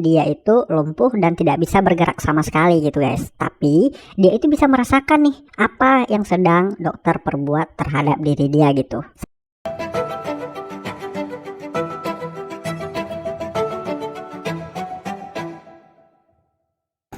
Dia itu lumpuh dan tidak bisa bergerak sama sekali gitu guys. Tapi dia itu bisa merasakan nih apa yang sedang dokter perbuat terhadap diri dia gitu.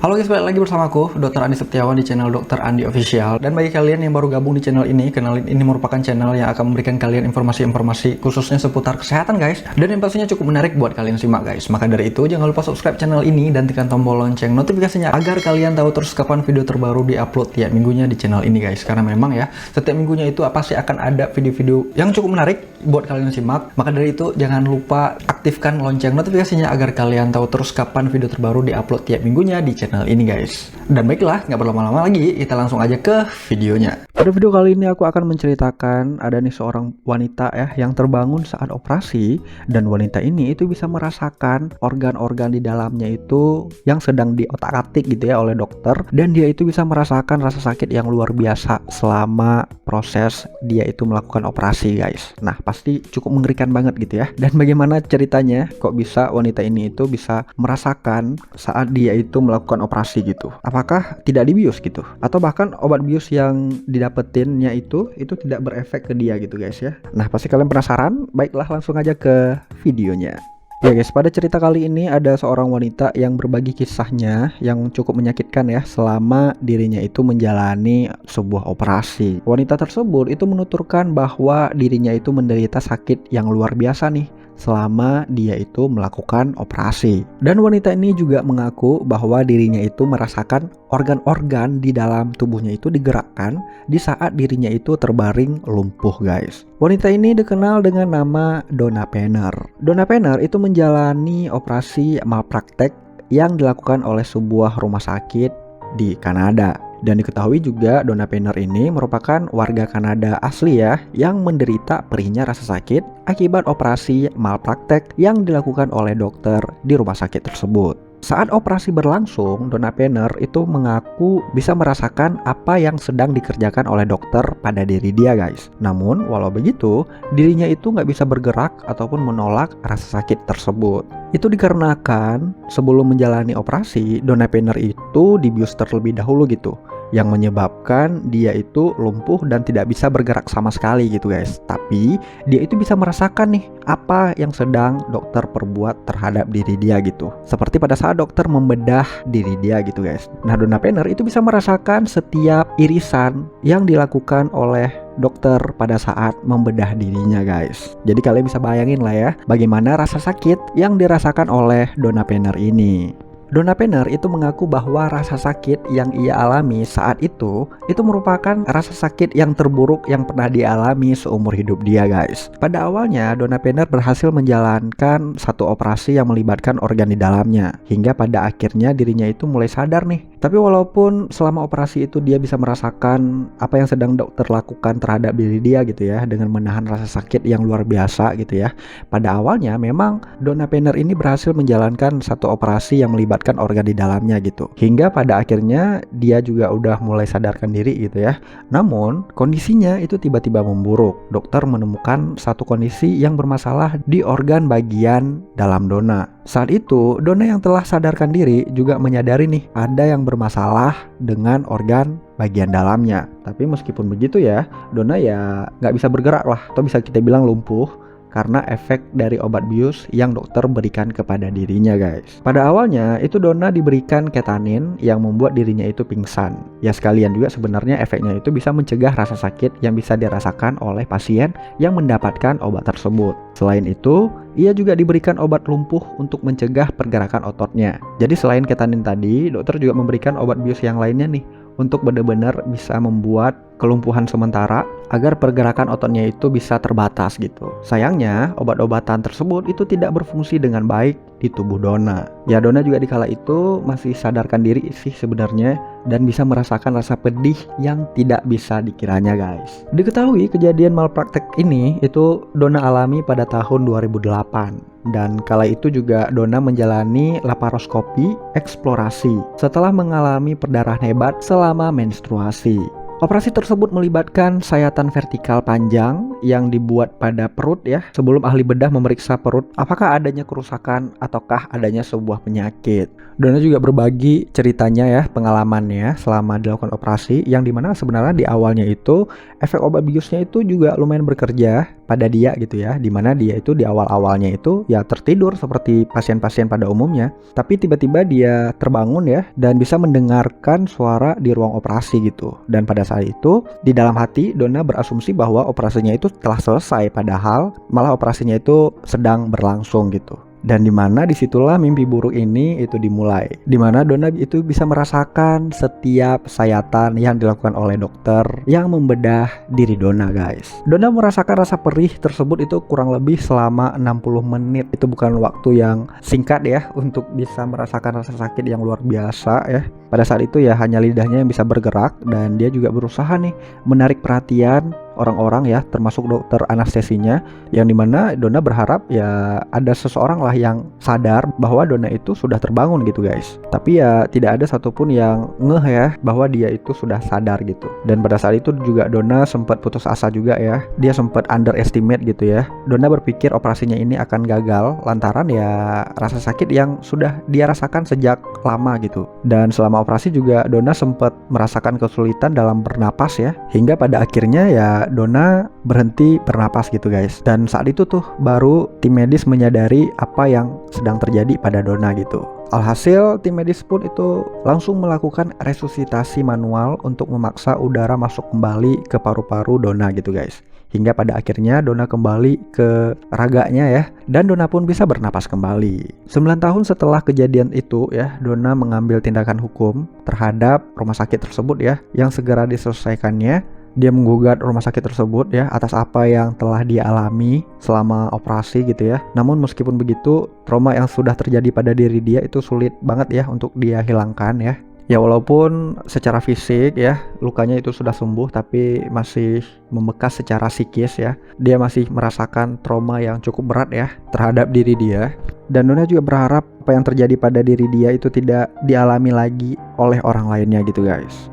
Halo guys, balik lagi bersama aku, Dr. Andi Setiawan di channel Dr. Andi Official. Dan bagi kalian yang baru gabung di channel ini, kenalin ini merupakan channel yang akan memberikan kalian informasi-informasi khususnya seputar kesehatan guys. Dan yang pastinya cukup menarik buat kalian simak guys. Maka dari itu, jangan lupa subscribe channel ini dan tekan tombol lonceng notifikasinya agar kalian tahu terus kapan video terbaru diupload tiap minggunya di channel ini guys. Karena memang ya, setiap minggunya itu pasti akan ada video-video yang cukup menarik buat kalian simak. Maka dari itu, jangan lupa aktifkan lonceng notifikasinya agar kalian tahu terus kapan video terbaru diupload tiap minggunya di channel ini guys. Dan baiklah, nggak berlama-lama lagi, kita langsung aja ke videonya. Pada video kali ini aku akan menceritakan ada nih seorang wanita ya yang terbangun saat operasi, dan wanita ini itu bisa merasakan organ-organ di dalamnya itu yang sedang diotak-atik gitu ya oleh dokter, dan dia itu bisa merasakan rasa sakit yang luar biasa selama proses dia itu melakukan operasi guys. Nah, pasti cukup mengerikan banget gitu ya. Dan bagaimana ceritanya kok bisa wanita ini itu bisa merasakan saat dia itu melakukan operasi gitu? Apakah tidak dibius gitu? Atau bahkan obat bius yang didapetinnya itu tidak berefek ke dia gitu guys ya. Nah, pasti kalian penasaran? Baiklah, langsung aja ke videonya. Ya guys, pada cerita kali ini ada seorang wanita yang berbagi kisahnya yang cukup menyakitkan ya selama dirinya itu menjalani sebuah operasi. Wanita tersebut itu menuturkan bahwa dirinya itu menderita sakit yang luar biasa nih selama dia itu melakukan operasi. Dan wanita ini juga mengaku bahwa dirinya itu merasakan organ-organ di dalam tubuhnya itu digerakkan di saat dirinya itu terbaring lumpuh guys. Wanita ini dikenal dengan nama Donna Penner. Donna Penner itu menjalani operasi malpraktek yang dilakukan oleh sebuah rumah sakit di Kanada. Dan diketahui juga Donna Penner ini merupakan warga Kanada asli ya yang menderita perihnya rasa sakit akibat operasi malpraktek yang dilakukan oleh dokter di rumah sakit tersebut. Saat operasi berlangsung, Donna Penner itu mengaku bisa merasakan apa yang sedang dikerjakan oleh dokter pada diri dia guys. Namun walau begitu, dirinya itu nggak bisa bergerak ataupun menolak rasa sakit tersebut. Itu dikarenakan sebelum menjalani operasi, Donna Penner itu dibius terlebih dahulu gitu, yang menyebabkan dia itu lumpuh dan tidak bisa bergerak sama sekali gitu guys. Tapi dia itu bisa merasakan nih apa yang sedang dokter perbuat terhadap diri dia gitu. Seperti pada saat dokter membedah diri dia gitu guys. Nah, Donna Penner itu bisa merasakan setiap irisan yang dilakukan oleh dokter pada saat membedah dirinya guys. Jadi kalian bisa bayangin lah ya bagaimana rasa sakit yang dirasakan oleh Donna Penner ini. Donna Penner itu mengaku bahwa rasa sakit yang ia alami saat itu merupakan rasa sakit yang terburuk yang pernah dialami seumur hidup dia guys. Pada awalnya Donna Penner berhasil menjalankan satu operasi yang melibatkan organ di dalamnya, hingga pada akhirnya dirinya itu mulai sadar nih. Tapi walaupun selama operasi itu dia bisa merasakan apa yang sedang dokter lakukan terhadap diri dia gitu ya, dengan menahan rasa sakit yang luar biasa gitu ya. Pada awalnya memang Donna Penner ini berhasil menjalankan satu operasi yang melibatkan organ di dalamnya gitu. Hingga pada akhirnya dia juga udah mulai sadarkan diri gitu ya. Namun kondisinya itu tiba-tiba memburuk. Dokter menemukan satu kondisi yang bermasalah di organ bagian dalam Donna. Saat itu Donna yang telah sadarkan diri juga menyadari nih ada yang bermasalah dengan organ bagian dalamnya. Tapi meskipun begitu ya, Donna ya nggak bisa bergerak lah, atau bisa kita bilang lumpuh karena efek dari obat bius yang dokter berikan kepada dirinya guys. Pada awalnya itu Donna diberikan ketanin yang membuat dirinya itu pingsan. Ya sekalian juga sebenarnya efeknya itu bisa mencegah rasa sakit yang bisa dirasakan oleh pasien yang mendapatkan obat tersebut. Selain itu, ia juga diberikan obat lumpuh untuk mencegah pergerakan ototnya. Jadi selain ketanin tadi, dokter juga memberikan obat bius yang lainnya nih untuk benar-benar bisa membuat kelumpuhan sementara agar pergerakan ototnya itu bisa terbatas gitu. Sayangnya obat-obatan tersebut itu tidak berfungsi dengan baik di tubuh Donna. Ya, Donna juga dikala itu masih sadarkan diri sih sebenarnya dan bisa merasakan rasa pedih yang tidak bisa dikiranya guys. Diketahui kejadian malpraktek ini itu Donna alami pada tahun 2008. Dan kala itu juga Donna menjalani laparoskopi eksplorasi setelah mengalami perdarahan hebat selama menstruasi. Operasi tersebut melibatkan sayatan vertikal panjang yang dibuat pada perut ya, sebelum ahli bedah memeriksa perut apakah adanya kerusakan ataukah adanya sebuah penyakit. Donna juga berbagi ceritanya ya, pengalamannya selama dilakukan operasi, yang dimana sebenarnya di awalnya itu efek obat biusnya itu juga lumayan bekerja pada dia gitu ya, dimana dia itu di awal-awalnya itu ya tertidur seperti pasien-pasien pada umumnya, tapi tiba-tiba dia terbangun ya dan bisa mendengarkan suara di ruang operasi gitu. Dan pada saat itu di dalam hati Donna berasumsi bahwa operasinya itu telah selesai, padahal malah operasinya itu sedang berlangsung gitu. Dan dimana disitulah mimpi buruk ini itu dimulai, dimana Donna itu bisa merasakan setiap sayatan yang dilakukan oleh dokter yang membedah diri Donna guys. Donna merasakan rasa perih tersebut itu kurang lebih selama 60 menit. Itu bukan waktu yang singkat ya untuk bisa merasakan rasa sakit yang luar biasa ya. Pada saat itu ya hanya lidahnya yang bisa bergerak, dan dia juga berusaha nih menarik perhatian orang-orang ya, termasuk dokter anestesinya, yang dimana Donna berharap ya ada seseorang lah yang sadar bahwa Donna itu sudah terbangun gitu guys. Tapi ya tidak ada satupun yang ngeh ya bahwa dia itu sudah sadar gitu. Dan pada saat itu juga Donna sempat putus asa juga ya, dia sempat underestimate gitu ya. Donna berpikir operasinya ini akan gagal lantaran ya rasa sakit yang sudah dia rasakan sejak lama gitu. Dan selama operasi juga Donna sempat merasakan kesulitan dalam bernapas ya, hingga pada akhirnya ya Donna berhenti bernapas gitu guys. Dan saat itu tuh baru tim medis menyadari apa yang sedang terjadi pada Donna gitu. Alhasil tim medis pun itu langsung melakukan resusitasi manual untuk memaksa udara masuk kembali ke paru-paru Donna gitu guys. Hingga pada akhirnya Donna kembali ke raganya ya, dan Donna pun bisa bernapas kembali. 9 tahun setelah kejadian itu ya, Donna mengambil tindakan hukum terhadap rumah sakit tersebut ya, yang segera diselesaikannya. Dia menggugat rumah sakit tersebut ya atas apa yang telah dia alami selama operasi gitu ya. Namun meskipun begitu, trauma yang sudah terjadi pada diri dia itu sulit banget ya untuk dia hilangkan ya. Ya walaupun secara fisik ya lukanya itu sudah sembuh, tapi masih membekas secara psikis ya. Dia masih merasakan trauma yang cukup berat ya terhadap diri dia. Dan Donna juga berharap apa yang terjadi pada diri dia itu tidak dialami lagi oleh orang lainnya gitu guys.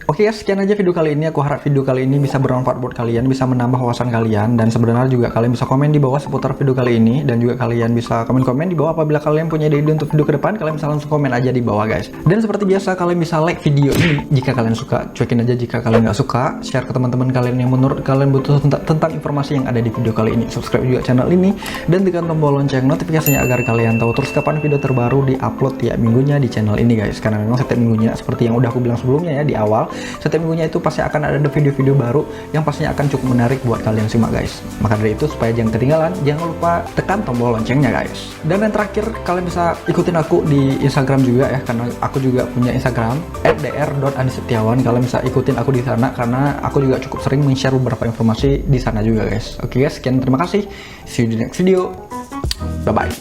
Oke ya, sekian aja video kali ini. Aku harap video kali ini bisa bermanfaat buat kalian, bisa menambah wawasan kalian, dan sebenarnya juga kalian bisa komen di bawah seputar video kali ini, dan juga kalian bisa komen-komen di bawah apabila kalian punya ide untuk video ke depan. Kalian bisa langsung komen aja di bawah guys. Dan seperti biasa kalian bisa like video ini jika kalian suka, cuekin aja jika kalian nggak suka, share ke teman-teman kalian yang menurut kalian butuh tentang informasi yang ada di video kali ini. Subscribe juga channel ini dan tekan tombol lonceng notifikasinya agar kalian tahu terus kapan video terbaru di-upload tiap minggunya di channel ini guys. Karena memang setiap minggunya seperti yang udah aku bilang sebelumnya ya di awal, setiap minggunya itu pasti akan ada video-video baru yang pastinya akan cukup menarik buat kalian simak guys. Maka dari itu supaya jangan ketinggalan, jangan lupa tekan tombol loncengnya guys. Dan yang terakhir, kalian bisa ikutin aku di Instagram juga ya, karena aku juga punya Instagram @dr.andisetiawan. Kalian bisa ikutin aku di sana karena aku juga cukup sering men-share beberapa informasi di sana juga guys. Oke guys, sekian, terima kasih. See you di next video. Bye bye.